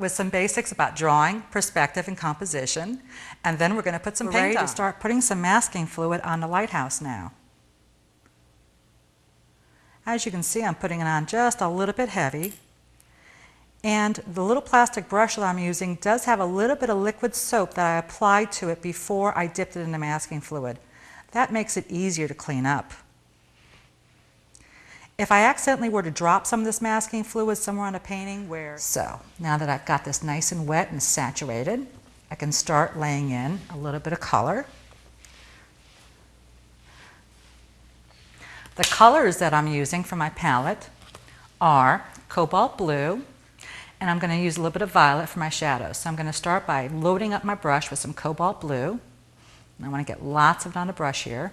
with some basics about drawing, perspective, and composition, and then we're going to put some paint on. We're ready to start putting some masking fluid on the lighthouse now. As you can see, I'm putting it on just a little bit heavy. And the little plastic brush that I'm using does have a little bit of liquid soap that I applied to it before I dipped it in the masking fluid. That makes it easier to clean up. If I accidentally were to drop some of this masking fluid somewhere on a painting So, now that I've got this nice and wet and saturated, I can start laying in a little bit of color. The colors that I'm using for my palette are cobalt blue, and I'm going to use a little bit of violet for my shadows. So I'm going to start by loading up my brush with some cobalt blue. And I want to get lots of it on the brush here.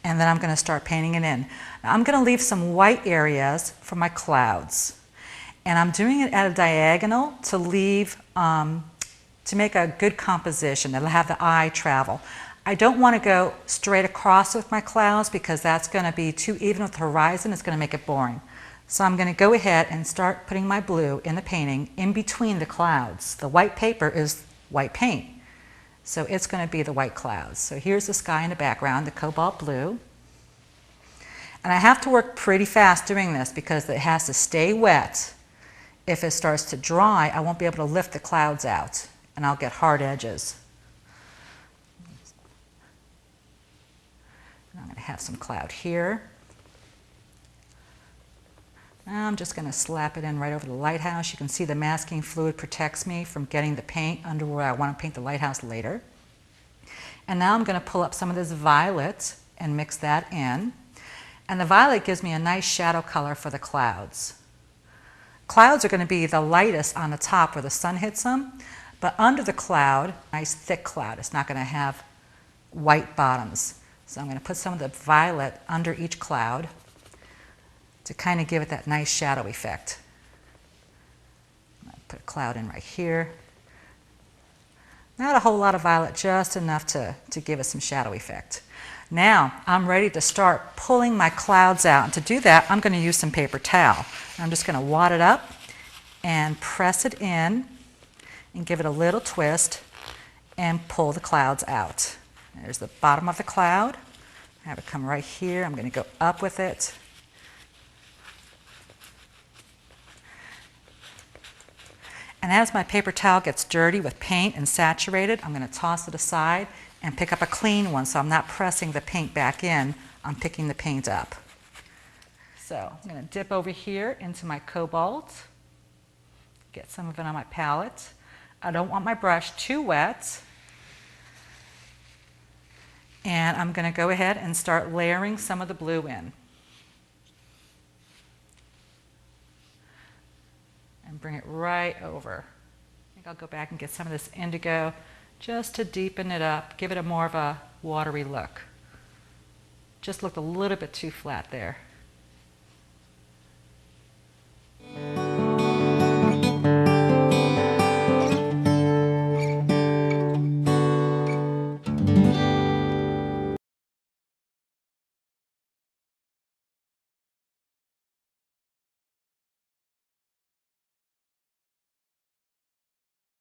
And then I'm going to start painting it in. Now I'm going to leave some white areas for my clouds. And I'm doing it at a diagonal to leave, to make a good composition that'll have the eye travel. I don't want to go straight across with my clouds because that's going to be too even with the horizon. It's going to make it boring. So I'm going to go ahead and start putting my blue in the painting in between the clouds. The white paper is white paint. So it's going to be the white clouds. So here's the sky in the background, the cobalt blue. And I have to work pretty fast doing this because it has to stay wet. If it starts to dry, I won't be able to lift the clouds out and I'll get hard edges. I'm going to have some cloud here. Now I'm just going to slap it in right over the lighthouse. You can see the masking fluid protects me from getting the paint under where I want to paint the lighthouse later. And now I'm going to pull up some of this violet and mix that in. And the violet gives me a nice shadow color for the clouds. Clouds are going to be the lightest on the top where the sun hits them, but under the cloud, nice thick cloud. It's not going to have white bottoms. So I'm going to put some of the violet under each cloud to kind of give it that nice shadow effect. I'll put a cloud in right here. Not a whole lot of violet, just enough to give it some shadow effect. Now I'm ready to start pulling my clouds out. And to do that, I'm going to use some paper towel. I'm just going to wad it up and press it in and give it a little twist and pull the clouds out. There's the bottom of the cloud. I have it come right here. I'm going to go up with it. And as my paper towel gets dirty with paint and saturated, I'm going to toss it aside and pick up a clean one so I'm not pressing the paint back in. I'm picking the paint up. So I'm going to dip over here into my cobalt, get some of it on my palette. I don't want my brush too wet. And I'm going to go ahead and start layering some of the blue in. And bring it right over. I think I'll go back and get some of this indigo just to deepen it up, give it a more of a watery look. Just looked a little bit too flat there.